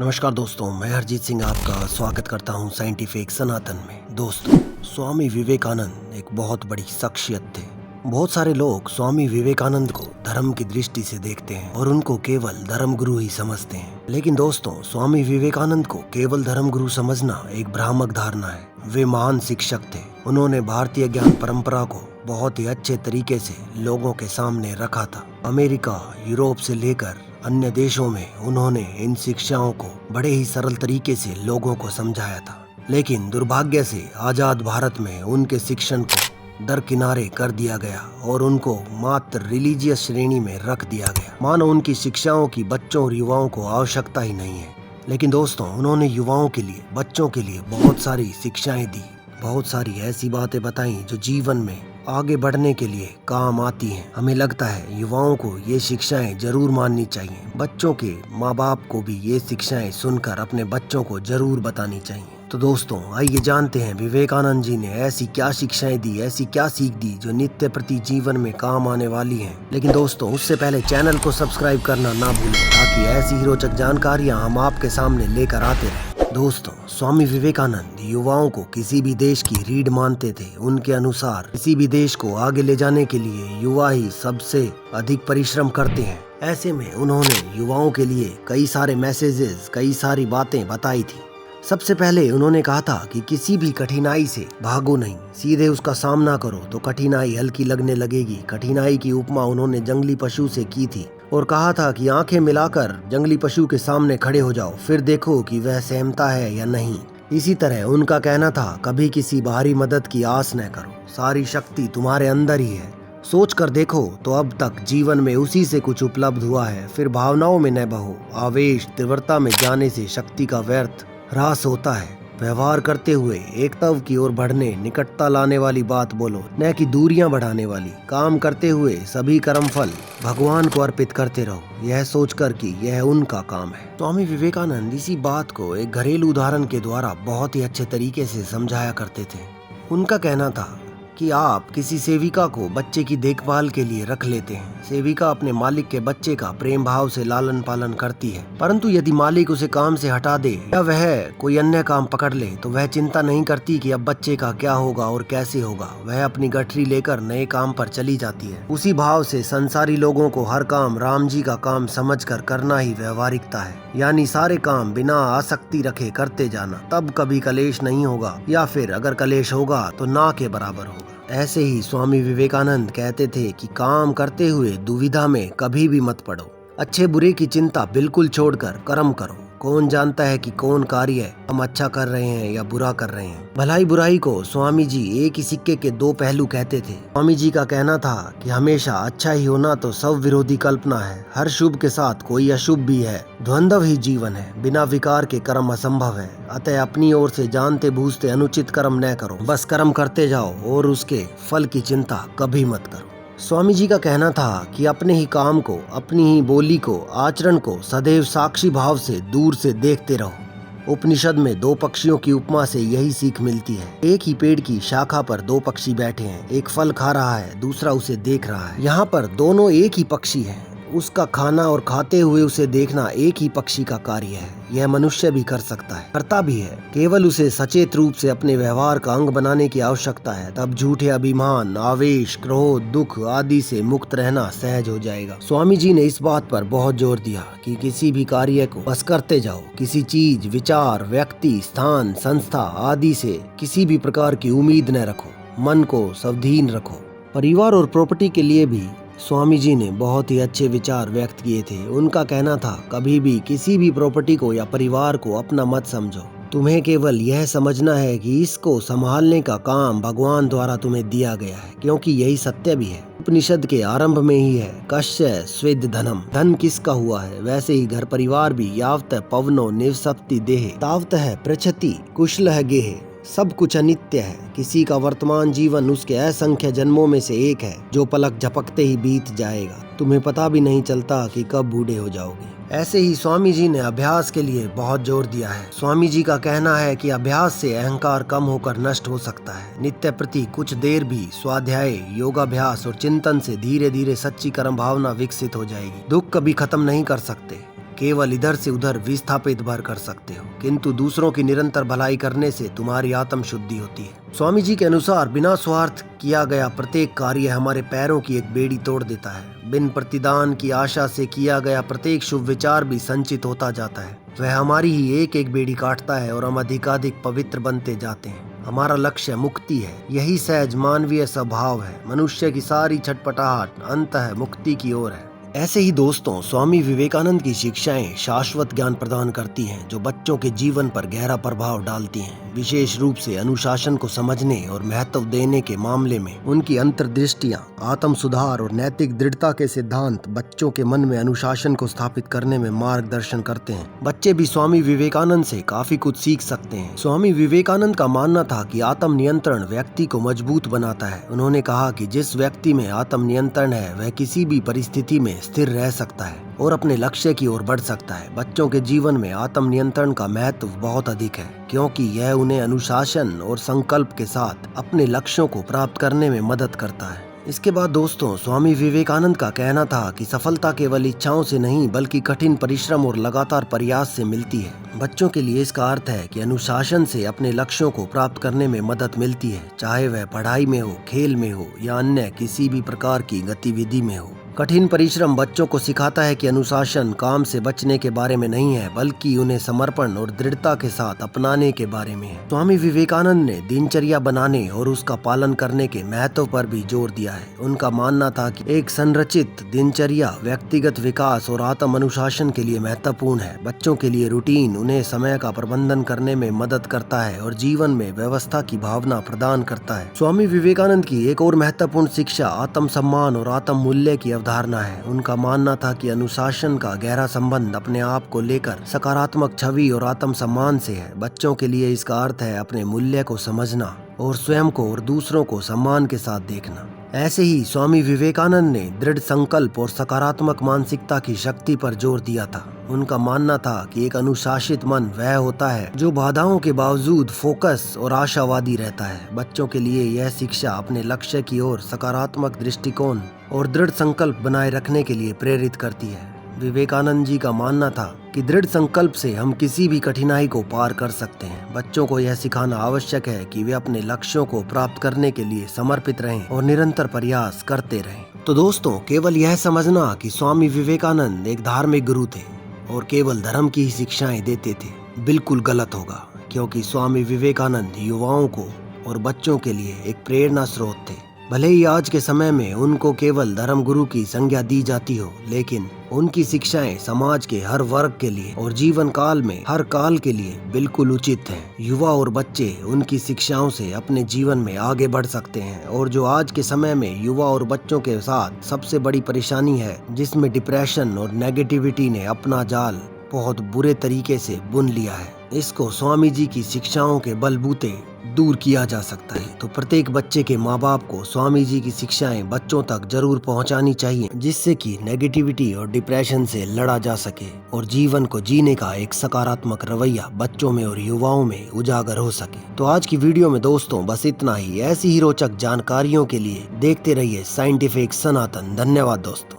नमस्कार दोस्तों, मैं हरजीत सिंह आपका स्वागत करता हूं साइंटिफिक सनातन में। दोस्तों, स्वामी विवेकानंद एक बहुत बड़ी शख्सियत थे। बहुत सारे लोग स्वामी विवेकानंद को धर्म की दृष्टि से देखते हैं और उनको केवल धर्म गुरु ही समझते हैं। लेकिन दोस्तों, स्वामी विवेकानंद को केवल धर्म गुरु समझना एक भ्रामक धारणा है। वे महान शिक्षक थे। उन्होंने भारतीय ज्ञान परंपरा को बहुत ही अच्छे तरीके से लोगों के सामने रखा था। अमेरिका, यूरोप से लेकर अन्य देशों में उन्होंने इन शिक्षाओं को बड़े ही सरल तरीके से लोगों को समझाया था। लेकिन दुर्भाग्य से आजाद भारत में उनके शिक्षण को दरकिनारे कर दिया गया और उनको मात्र रिलीजियस श्रेणी में रख दिया गया, मानो उनकी शिक्षाओं की बच्चों और युवाओं को आवश्यकता ही नहीं है। लेकिन दोस्तों, उन्होंने युवाओं के लिए, बच्चों के लिए बहुत सारी शिक्षाएं दी, बहुत सारी ऐसी बातें बताई जो जीवन में आगे बढ़ने के लिए काम आती हैं। हमें लगता है युवाओं को ये शिक्षाएं जरूर माननी चाहिए। बच्चों के माँ बाप को भी ये शिक्षाएं सुनकर अपने बच्चों को जरूर बतानी चाहिए। तो दोस्तों, आइए जानते हैं विवेकानंद जी ने ऐसी क्या शिक्षाएं दी, ऐसी क्या सीख दी जो नित्य प्रति जीवन में काम आने वाली हैं। लेकिन दोस्तों, उससे पहले चैनल को सब्सक्राइब करना ना भूलें ताकि ऐसी ही रोचक जानकारियाँ हम आपके सामने लेकर आते रहें। दोस्तों, स्वामी विवेकानंद युवाओं को किसी भी देश की रीढ़ मानते थे। उनके अनुसार किसी भी देश को आगे ले जाने के लिए युवा ही सबसे अधिक परिश्रम करते हैं। ऐसे में उन्होंने युवाओं के लिए कई सारे मैसेजेस, कई सारी बातें बताई थी। सबसे पहले उन्होंने कहा था कि किसी भी कठिनाई से भागो नहीं, सीधे उसका सामना करो तो कठिनाई हल्की लगने लगेगी। कठिनाई की उपमा उन्होंने जंगली पशु से की थी और कहा था कि आंखें मिलाकर जंगली पशु के सामने खड़े हो जाओ, फिर देखो कि वह सहमता है या नहीं। इसी तरह उनका कहना था, कभी किसी बाहरी मदद की आस न करो, सारी शक्ति तुम्हारे अंदर ही है। सोच कर देखो तो अब तक जीवन में उसी से कुछ उपलब्ध हुआ है। फिर भावनाओं में न बहो, आवेश तीव्रता में जाने से शक्ति का व्यर्थ ह्रास होता है। व्यवहार करते हुए एकत्व की ओर बढ़ने, निकटता लाने वाली बात बोलो, न कि दूरियां बढ़ाने वाली। काम करते हुए सभी कर्मफल भगवान को अर्पित करते रहो, यह सोचकर कि यह उनका काम है। स्वामी विवेकानंद इसी बात को एक घरेलू उदाहरण के द्वारा बहुत ही अच्छे तरीके से समझाया करते थे। उनका कहना था कि आप किसी सेविका को बच्चे की देखभाल के लिए रख लेते हैं। सेविका अपने मालिक के बच्चे का प्रेम भाव से लालन पालन करती है, परंतु यदि मालिक उसे काम से हटा दे या वह कोई अन्य काम पकड़ ले तो वह चिंता नहीं करती कि अब बच्चे का क्या होगा और कैसे होगा। वह अपनी गठरी लेकर नए काम पर चली जाती है। उसी भाव से संसारी लोगों को हर काम राम जी का काम समझकर करना ही व्यवहारिकता है, यानी सारे काम बिना आसक्ति रखे करते जाना। तब कभी कलेश नहीं होगा, या फिर अगर कलेश होगा तो ना के बराबर होगा। ऐसे ही स्वामी विवेकानंद कहते थे कि काम करते हुए दुविधा में कभी भी मत पड़ो। अच्छे बुरे की चिंता बिल्कुल छोड़कर कर्म करो। कौन जानता है कि कौन कार्य हम अच्छा कर रहे हैं या बुरा कर रहे हैं। भलाई बुराई को स्वामी जी एक ही सिक्के के दो पहलू कहते थे। स्वामी जी का कहना था कि हमेशा अच्छा ही होना तो सब विरोधी कल्पना है। हर शुभ के साथ कोई अशुभ भी है। द्वंद्व ही जीवन है। बिना विकार के कर्म असंभव है। अतः अपनी ओर से जानते बूझते अनुचित कर्म न करो, बस कर्म करते जाओ और उसके फल की चिंता कभी मत करो। स्वामी जी का कहना था कि अपने ही काम को, अपनी ही बोली को, आचरण को सदैव साक्षी भाव से दूर से देखते रहो। उपनिषद में दो पक्षियों की उपमा से यही सीख मिलती है। एक ही पेड़ की शाखा पर दो पक्षी बैठे हैं। एक फल खा रहा है, दूसरा उसे देख रहा है। यहाँ पर दोनों एक ही पक्षी हैं। उसका खाना और खाते हुए उसे देखना एक ही पक्षी का कार्य है। यह मनुष्य भी कर सकता है, करता भी है। केवल उसे सचेत रूप से अपने व्यवहार का अंग बनाने की आवश्यकता है। तब झूठे अभिमान, आवेश, क्रोध, दुख आदि से मुक्त रहना सहज हो जाएगा। स्वामी जी ने इस बात पर बहुत जोर दिया कि किसी भी कार्य को बस करते जाओ। किसी चीज, विचार, व्यक्ति, स्थान, संस्था आदि से किसी भी प्रकार की उम्मीद न रखो। मन को सावधान रखो। परिवार और प्रॉपर्टी के लिए भी स्वामी जी ने बहुत ही अच्छे विचार व्यक्त किए थे। उनका कहना था, कभी भी किसी भी प्रॉपर्टी को या परिवार को अपना मत समझो। तुम्हें केवल यह समझना है कि इसको संभालने का काम भगवान द्वारा तुम्हें दिया गया है, क्योंकि यही सत्य भी है। उपनिषद के आरंभ में ही है, कस्य स्वेद धनम, धन किसका हुआ है। वैसे ही घर परिवार भी, यावत पवनो निवसति देह तावतः पृच्छति कुशलः गेह। सब कुछ अनित्य है। किसी का वर्तमान जीवन उसके असंख्य जन्मों में से एक है जो पलक झपकते ही बीत जाएगा। तुम्हें पता भी नहीं चलता कि कब बूढ़े हो जाओगे। ऐसे ही स्वामी जी ने अभ्यास के लिए बहुत जोर दिया है। स्वामी जी का कहना है कि अभ्यास से अहंकार कम होकर नष्ट हो सकता है। नित्य प्रति कुछ देर भी स्वाध्याय, योगाभ्यास और चिंतन से धीरे धीरे सच्ची कर्म भावना विकसित हो जाएगी। दुख कभी खत्म नहीं कर सकते, केवल इधर से उधर विस्थापित भर कर सकते हो, किंतु दूसरों की निरंतर भलाई करने से तुम्हारी आत्म शुद्धि होती है। स्वामी जी के अनुसार बिना स्वार्थ किया गया प्रत्येक कार्य हमारे पैरों की एक बेड़ी तोड़ देता है। बिन प्रतिदान की आशा से किया गया प्रत्येक शुभ विचार भी संचित होता जाता है। वह हमारी ही एक एक बेड़ी काटता है और हम अधिकाधिक पवित्र बनते जाते हैं। हमारा लक्ष्य मुक्ति है। यही सहज मानवीय स्वभाव है। मनुष्य की सारी छटपटाहट अंततः मुक्ति की ओर है। ऐसे ही दोस्तों, स्वामी विवेकानंद की शिक्षाएं शाश्वत ज्ञान प्रदान करती हैं, जो बच्चों के जीवन पर गहरा प्रभाव डालती हैं। विशेष रूप से अनुशासन को समझने और महत्व देने के मामले में उनकी अंतर्दृष्टियां, आत्म सुधार और नैतिक दृढ़ता के सिद्धांत बच्चों के मन में अनुशासन को स्थापित करने में मार्गदर्शन करते हैं। बच्चे भी स्वामी विवेकानंद से काफी कुछ सीख सकते हैं। स्वामी विवेकानंद का मानना था कि आत्म नियंत्रण व्यक्ति को मजबूत बनाता है। उन्होंने कहा कि जिस व्यक्ति में आत्म नियंत्रण है वह किसी भी परिस्थिति में स्थिर रह सकता है और अपने लक्ष्य की ओर बढ़ सकता है। बच्चों के जीवन में आत्म नियंत्रण का महत्व बहुत अधिक है, क्योंकि यह उन्हें अनुशासन और संकल्प के साथ अपने लक्ष्यों को प्राप्त करने में मदद करता है। इसके बाद दोस्तों, स्वामी विवेकानंद का कहना था कि सफलता केवल इच्छाओं से नहीं बल्कि कठिन परिश्रम और लगातार प्रयास से मिलती है। बच्चों के लिए इसका अर्थ है कि अनुशासन से अपने लक्ष्यों को प्राप्त करने में मदद मिलती है, चाहे वह पढ़ाई में हो, खेल में हो या अन्य किसी भी प्रकार की गतिविधि में हो। कठिन परिश्रम बच्चों को सिखाता है कि अनुशासन काम से बचने के बारे में नहीं है, बल्कि उन्हें समर्पण और दृढ़ता के साथ अपनाने के बारे में है। स्वामी विवेकानंद ने दिनचर्या बनाने और उसका पालन करने के महत्व पर भी जोर दिया है। उनका मानना था कि एक संरचित दिनचर्या व्यक्तिगत विकास और आत्म अनुशासन के लिए महत्वपूर्ण है। बच्चों के लिए रूटीन उन्हें समय का प्रबंधन करने में मदद करता है और जीवन में व्यवस्था की भावना प्रदान करता है। स्वामी विवेकानंद की एक और महत्वपूर्ण शिक्षा आत्म सम्मान और आत्म मूल्य की अवधारणा है। उनका मानना था कि अनुशासन का गहरा संबंध अपने आप को लेकर सकारात्मक छवि और आत्म सम्मान से है। बच्चों के लिए इसका अर्थ है अपने मूल्य को समझना और स्वयं को और दूसरों को सम्मान के साथ देखना। ऐसे ही स्वामी विवेकानंद ने दृढ़ संकल्प और सकारात्मक मानसिकता की शक्ति पर जोर दिया था। उनका मानना था कि एक अनुशासित मन वह होता है जो बाधाओं के बावजूद फोकस और आशावादी रहता है। बच्चों के लिए यह शिक्षा अपने लक्ष्य की ओर सकारात्मक दृष्टिकोण और दृढ़ संकल्प बनाए रखने के लिए प्रेरित करती है। विवेकानंद जी का मानना था कि दृढ़ संकल्प से हम किसी भी कठिनाई को पार कर सकते हैं। बच्चों को यह सिखाना आवश्यक है कि वे अपने लक्ष्यों को प्राप्त करने के लिए समर्पित रहें और निरंतर प्रयास करते रहें। तो दोस्तों, केवल यह समझना कि स्वामी विवेकानंद एक धार्मिक गुरु थे और केवल धर्म की ही शिक्षाएं देते थे, बिल्कुल गलत होगा, क्योंकि स्वामी विवेकानंद युवाओं को और बच्चों के लिए एक प्रेरणा स्रोत थे। भले ही आज के समय में उनको केवल धर्म गुरु की संज्ञा दी जाती हो, लेकिन उनकी शिक्षाएं समाज के हर वर्ग के लिए और जीवन काल में हर काल के लिए बिल्कुल उचित हैं। युवा और बच्चे उनकी शिक्षाओं से अपने जीवन में आगे बढ़ सकते हैं। और जो आज के समय में युवा और बच्चों के साथ सबसे बड़ी परेशानी है, जिसमें डिप्रेशन और नेगेटिविटी ने अपना जाल बहुत बुरे तरीके से बुन लिया है, इसको स्वामी जी की शिक्षाओं के बलबूते दूर किया जा सकता है। तो प्रत्येक बच्चे के माँ बाप को स्वामी जी की शिक्षाएं बच्चों तक जरूर पहुंचानी चाहिए, जिससे कि नेगेटिविटी और डिप्रेशन से लड़ा जा सके और जीवन को जीने का एक सकारात्मक रवैया बच्चों में और युवाओं में उजागर हो सके। तो आज की वीडियो में दोस्तों बस इतना ही। ऐसी ही रोचक जानकारियों के लिए देखते रहिए साइंटिफिक सनातन। धन्यवाद दोस्तों।